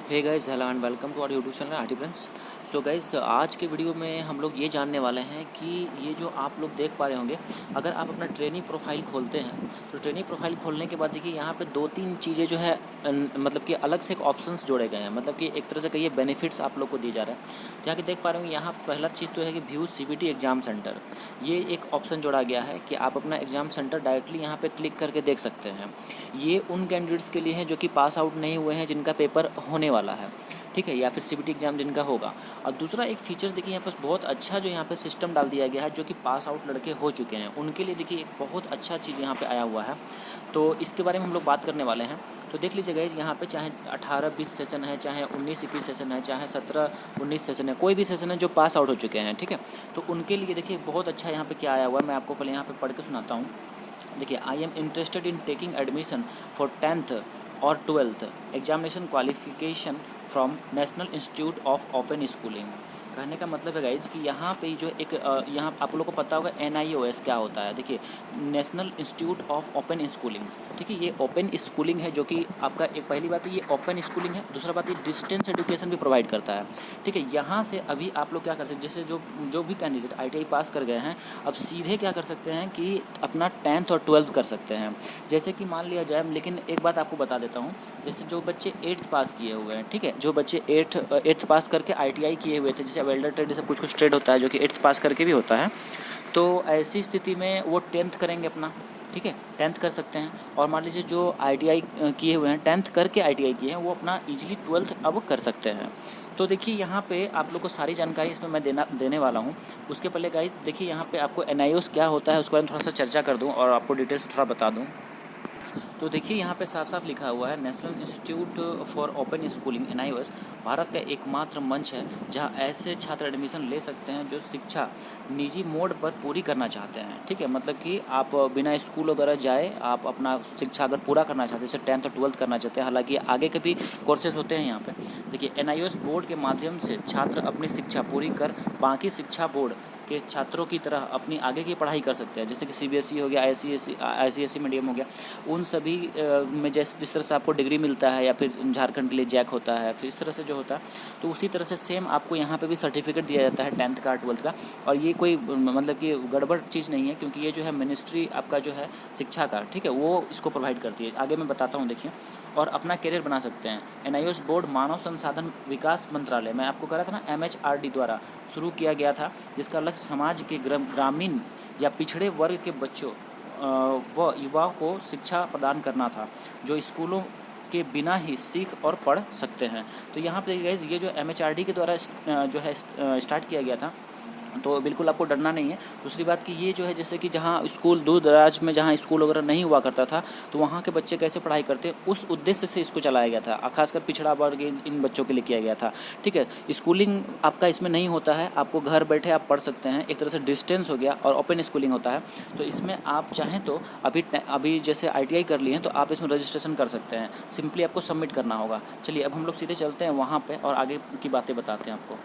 Hey guys, hello and welcome to our YouTube channel RT friends. So guys, आज के video में हम लोग ये जानने वाले हैं कि ये जो आप लोग देख पा रहे होंगे, अगर आप अपना ट्रेनिंग प्रोफाइल खोलते हैं तो ट्रेनिंग प्रोफाइल खोलने के बाद देखिए यहाँ पे दो तीन चीज़ें जो है मतलब कि अलग से एक ऑप्शंस जोड़े गए हैं। मतलब कि एक तरह से कहिए बेनिफिट्स आप लोग को दिए जा रहे हैं, जहाँ कि देख पा रहे होंगे यहाँ पहला चीज़ तो है कि व्यू सीबीटी एग्जाम सेंटर। ये एक ऑप्शन जोड़ा गया है कि आप अपना एग्जाम सेंटर डायरेक्टली यहाँ पे क्लिक करके देख सकते हैं। ये उन कैंडिडेट्स के लिए है जो कि पास आउट नहीं हुए हैं, जिनका पेपर होने वाला है, ठीक है, या फिर सीबीटी एग्जाम जिनका होगा। और दूसरा एक फीचर देखिए यहाँ पर बहुत अच्छा जो यहाँ पे सिस्टम डाल दिया गया है, जो कि पास आउट लड़के हो चुके हैं उनके लिए देखिए एक बहुत अच्छा चीज़ यहाँ पे आया हुआ है। तो इसके बारे में हम लोग बात करने वाले हैं। तो देख लीजिए गाइस, यहाँ पे चाहे 18-20 सेशन है, चाहे 19-21 सेशन है, चाहे 17-19 सेशन है, कोई भी सेशन है जो पास आउट हो चुके हैं, ठीक है, तो उनके लिए देखिए बहुत अच्छा यहाँ पे क्या आया हुआ है। मैं आपको पहले यहाँ पे पढ़ के सुनाता हूँ। देखिए, I am interested in taking admission for 10th और 12th examination qualification from national institute of open schooling. कहने का मतलब है गाइज कि यहाँ पे जो एक यहाँ आप लोगों को पता होगा NIOS क्या होता है। देखिए, national institute of open schooling, ठीक है, ये ओपन स्कूलिंग है, जो कि आपका एक पहली बात है ये ओपन स्कूलिंग है, दूसरा बात ये डिस्टेंस एजुकेशन भी प्रोवाइड करता है, ठीक है। यहाँ से अभी आप लोग क्या कर सकते हैं, जैसे जो जो भी कैंडिडेट ITI पास कर गए हैं, अब सीधे क्या कर सकते हैं कि अपना 10th और 12th कर सकते हैं। जैसे कि मान लिया जाए, लेकिन एक बात आपको बता देता हूँ, जैसे जो बच्चे 8th पास किए हुए हैं, ठीक है, जो बच्चे 8th पास करके ITI किए हुए थे, जैसे वेल्डर ट्रेड जैसे कुछ ट्रेड होता है जो कि 8th पास करके भी होता है, तो ऐसी स्थिति में वो 10th करेंगे अपना, ठीक है, 10th कर सकते हैं। और मान लीजिए जो ITI किए हुए हैं, 10th करके ITI किए हैं, वो अपना ईजिली 12th अब कर सकते हैं। तो देखिए यहाँ पे आप लोग को सारी जानकारी इसमें मैं देने वाला हूँ। उसके पहले गाइज देखिए यहाँ पे आपको NIOS क्या होता है उसके बारे में थोड़ा सा चर्चा कर दूँ और आपको डिटेल्स थोड़ा बता दूँ। तो देखिए यहाँ पे साफ साफ लिखा हुआ है, national institute for open schooling NIOS Bharat का एकमात्र मंच है जहाँ ऐसे छात्र एडमिशन ले सकते हैं जो शिक्षा निजी मोड पर पूरी करना चाहते हैं, ठीक है। मतलब कि आप बिना स्कूल वगैरह जाए आप अपना शिक्षा अगर पूरा करना चाहते हैं, जैसे 10th और 12th करना चाहते हैं, हालांकि आगे के भी कोर्सेज होते हैं यहाँ पे। देखिए, NIOS बोर्ड के माध्यम से छात्र अपनी शिक्षा पूरी कर बाकी शिक्षा बोर्ड के छात्रों की तरह अपनी आगे की पढ़ाई कर सकते हैं, जैसे कि CBSE हो गया, ICSE मीडियम हो गया, उन सभी में जिस तरह से आपको डिग्री मिलता है या फिर झारखंड के लिए जैक होता है, फिर इस तरह से जो होता है, तो उसी तरह से सेम आपको यहाँ पे भी सर्टिफिकेट दिया जाता है 10th का 12th का। और ये कोई मतलब कि गड़बड़ चीज़ नहीं है, क्योंकि ये जो है मिनिस्ट्री आपका जो है शिक्षा का, ठीक है, वो इसको प्रोवाइड करती है। आगे मैं बताता हूँ, देखिए, और अपना करियर बना सकते हैं। NIOS बोर्ड मानव संसाधन विकास मंत्रालय, मैं आपको कह रहा था ना, MHRD द्वारा शुरू किया गया था, जिसका लक्ष्य समाज के ग्रामीण या पिछड़े वर्ग के बच्चों व युवाओं को शिक्षा प्रदान करना था, जो स्कूलों के बिना ही सीख और पढ़ सकते हैं। तो यहाँ पे गाइस ये जो MHRD के द्वारा जो है स्टार्ट किया गया था, तो बिल्कुल आपको डरना नहीं है। दूसरी बात कि ये जो है, जैसे कि जहाँ स्कूल दूर दराज में जहाँ स्कूल वगैरह नहीं हुआ करता था, तो वहाँ के बच्चे कैसे पढ़ाई करते, उस उद्देश्य से इसको चलाया गया था, खासकर पिछड़ा वर्ग इन बच्चों के लिए किया गया था, ठीक है। स्कूलिंग आपका इसमें नहीं होता है, आपको घर बैठे आप पढ़ सकते हैं, एक तरह से डिस्टेंस हो गया, और ओपन स्कूलिंग होता है। तो इसमें आप चाहें तो अभी जैसे ITI कर लिए हैं तो आप इसमें रजिस्ट्रेशन कर सकते हैं, सिंपली आपको सबमिट करना होगा। चलिए अब हम लोग सीधे चलते हैं वहाँ पर और आगे की बातें बताते हैं आपको।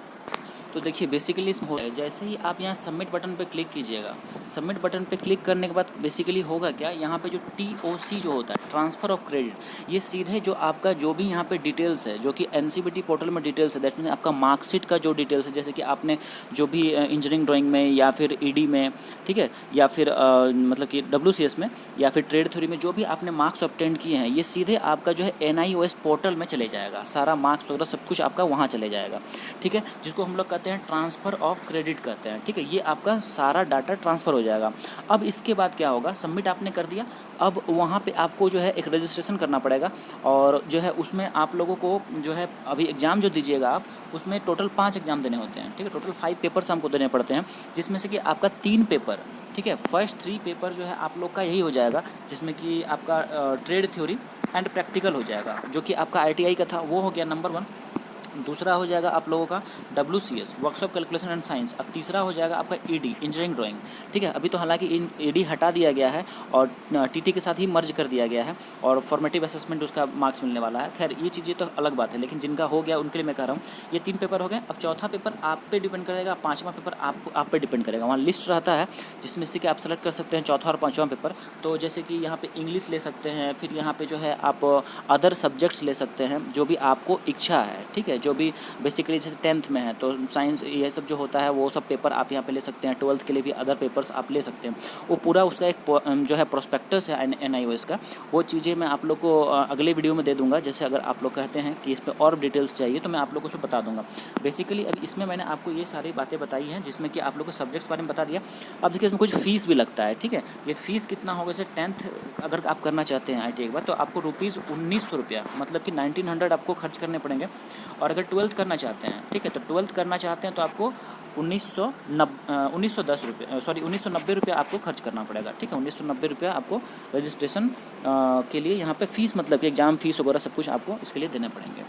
तो देखिए बेसिकली इसमें जैसे ही आप यहाँ सबमिट बटन पे क्लिक कीजिएगा, सबमिट बटन पे क्लिक करने के बाद बेसिकली होगा क्या, यहाँ पे जो TOC जो होता है, ट्रांसफ़र ऑफ क्रेडिट, ये सीधे जो आपका जो भी यहाँ पे डिटेल्स है, जो कि NCBT पोर्टल में डिटेल्स है, दैट मीन आपका मार्कशीट का जो डिटेल्स है, जैसे कि आपने जो भी इंजीनियरिंग ड्राइंग में या फिर ED में, ठीक है, या फिर मतलब कि WCS में या फिर ट्रेड थ्योरी में जो भी आपने मार्क्स ऑब्टेन किए हैं, ये सीधे आपका जो है NIOS पोर्टल में चले जाएगा, सारा मार्क्स वगैरह सब कुछ आपका वहाँ चले जाएगा, ठीक है, जिसको हम लोग कहते हैं ट्रांसफ़र ऑफ क्रेडिट कहते हैं, ठीक है। ये आपका सारा डाटा ट्रांसफ़र हो जाएगा। अब इसके बाद क्या होगा, सबमिट आपने कर दिया, अब वहाँ पे आपको जो है एक रजिस्ट्रेशन करना पड़ेगा, और जो है उसमें आप लोगों को जो है अभी एग्ज़ाम जो दीजिएगा आप, उसमें टोटल 5 एग्ज़ाम देने होते हैं, ठीक है, टोटल 5 पेपर्स हमको देने पड़ते हैं, जिसमें से कि आपका 3 पेपर, ठीक है, फर्स्ट 3 पेपर जो है आप लोग का यही हो जाएगा, जिसमें कि आपका ट्रेड थ्योरी एंड प्रैक्टिकल हो जाएगा, जो कि आपका ITI का था, वो हो गया नंबर 1। दूसरा हो जाएगा आप लोगों का WCS workshop calculation and science. अब तीसरा हो जाएगा आपका ED इंजीनियरिंग ड्राइंग। ठीक है, अभी तो हालांकि ED हटा दिया गया है और TT के साथ ही मर्ज कर दिया गया है और फॉर्मेटिव असेसमेंट उसका मार्क्स मिलने वाला है। खैर ये चीज़ें तो अलग बात है, लेकिन जिनका हो गया उनके लिए मैं कह रहा हूँ ये 3 पेपर हो गए। अब चौथा पेपर आप पे डिपेंड करेगा, 5वां पेपर आप पे डिपेंड करेगा। वहाँ लिस्ट रहता है जिसमें से कि आप सेलेक्ट कर सकते हैं चौथा और 5वां पेपर। तो जैसे कि यहाँ पे इंग्लिश ले सकते हैं, फिर यहाँ पे जो है आप अदर सब्जेक्ट्स ले सकते हैं जो भी आपको इच्छा है। ठीक है, जो भी बेसिकली जैसे 10th में है तो साइंस ये सब जो होता है वो सब पेपर आप यहाँ पे ले सकते हैं। 12th के लिए भी अदर पेपर्स आप ले सकते हैं। वो पूरा उसका एक जो है प्रोस्पेक्टस है NIOS का, वो चीज़ें मैं आप लोग को अगले वीडियो में दे दूँगा। जैसे अगर आप लोग कहते हैं कि इस पर और डिटेल्स चाहिए तो मैं आप लोग को उसमें बता दूँगा। बेसिकली अब इसमें मैंने आपको ये सारी बातें बताई हैं जिसमें कि आप लोग को सब्जेक्ट्स बारे में बता दिया। अब देखिए इसमें कुछ फ़ीस भी लगता है। ठीक है, ये फ़ीस कितना होगा, जैसे 10th अगर आप करना चाहते हैं ITI के बाद तो आपको ₹1900 मतलब कि 1900 आपको खर्च करने पड़ेंगे। और अगर 12th करना चाहते हैं, ठीक है, तो 12th करना चाहते हैं तो आपको 1910 रुपये सॉरी 1990 रुपये आपको खर्च करना पड़ेगा। ठीक है, 1990 रुपये आपको रजिस्ट्रेशन के लिए यहाँ पे फ़ीस मतलब कि एग्ज़ाम फ़ीस वगैरह सब कुछ आपको इसके लिए देने पड़ेंगे।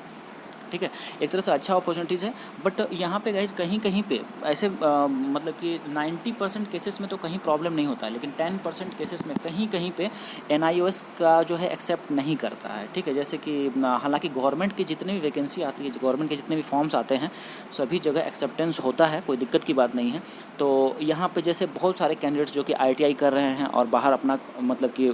ठीक है, एक तरह से अच्छा अपॉर्चुनिटीज़ है। बट यहाँ पे गाइज कहीं कहीं पे ऐसे मतलब कि 90% केसेस में तो कहीं प्रॉब्लम नहीं होता है, लेकिन 10% केसेस में कहीं कहीं पे NIOS का जो है एक्सेप्ट नहीं करता है। ठीक है, जैसे कि हालांकि गवर्नमेंट की जितनी भी वैकेंसी आती है, गवर्नमेंट के जितने भी फॉर्म्स आते हैं सभी जगह एक्सेप्टेंस होता है, कोई दिक्कत की बात नहीं है। तो यहाँ पर जैसे बहुत सारे कैंडिडेट्स जो कि ITI कर रहे हैं और बाहर अपना मतलब कि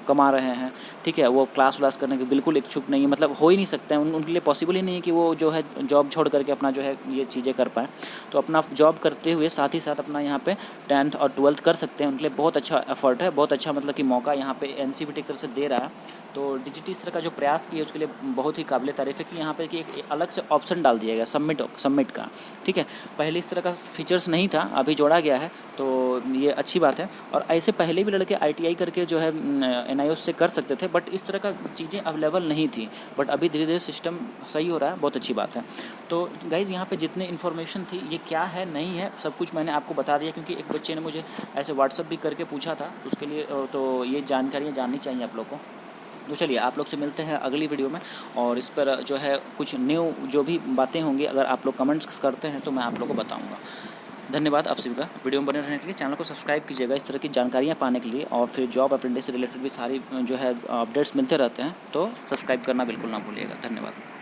कमा रहे हैं, ठीक है, वो क्लास व्लास करने के बिल्कुल इच्छुक नहीं है, मतलब हो ही नहीं सकते हैं, उनके लिए पॉसिबल ही नहीं है कि वो जो है जॉब छोड़ करके अपना जो है ये चीज़ें कर पाएँ। तो अपना जॉब करते हुए साथ ही साथ अपना यहाँ पे 10th और 12th कर सकते हैं। उनके लिए बहुत अच्छा एफर्ट है, बहुत अच्छा मतलब कि मौका यहाँ पे NCVT एक तरफ से दे रहा है। तो DGT इस तरह का जो प्रयास किया उसके लिए बहुत ही काबिल तारीफ़ है कि यहाँ पे कि एक अलग से ऑप्शन डाल दिया गया सबमिट का। ठीक है, पहले इस तरह का फीचर्स नहीं था, अभी जोड़ा गया है, तो ये अच्छी बात है। और ऐसे पहले भी लड़के ITI करके जो है NIOS से कर सकते थे, बट इस तरह का चीज़ें अवेलेबल नहीं थी। बट अभी धीरे धीरे सिस्टम सही हो रहा है, बहुत अच्छी बात है। तो गाइज़ यहाँ पे जितने इन्फॉर्मेशन थी ये क्या है नहीं है सब कुछ मैंने आपको बता दिया, क्योंकि एक बच्चे ने मुझे ऐसे व्हाट्सअप भी करके पूछा था उसके लिए, तो ये जानकारियाँ जाननी चाहिए आप लोग को। तो चलिए आप लोग से मिलते हैं अगली वीडियो में, और इस पर जो है कुछ न्यू जो भी बातें होंगी अगर आप लोग कमेंट्स करते हैं तो मैं आप लोग को बताऊँगा। धन्यवाद आप सभी का वीडियो में बने रहने के लिए। चैनल को सब्सक्राइब कीजिएगा इस तरह की जानकारियाँ पाने के लिए, और फिर जॉब अप्रेंटिस से रिलेटेड भी सारी जो है अपडेट्स मिलते रहते हैं, तो सब्सक्राइब करना बिल्कुल ना भूलिएगा। धन्यवाद।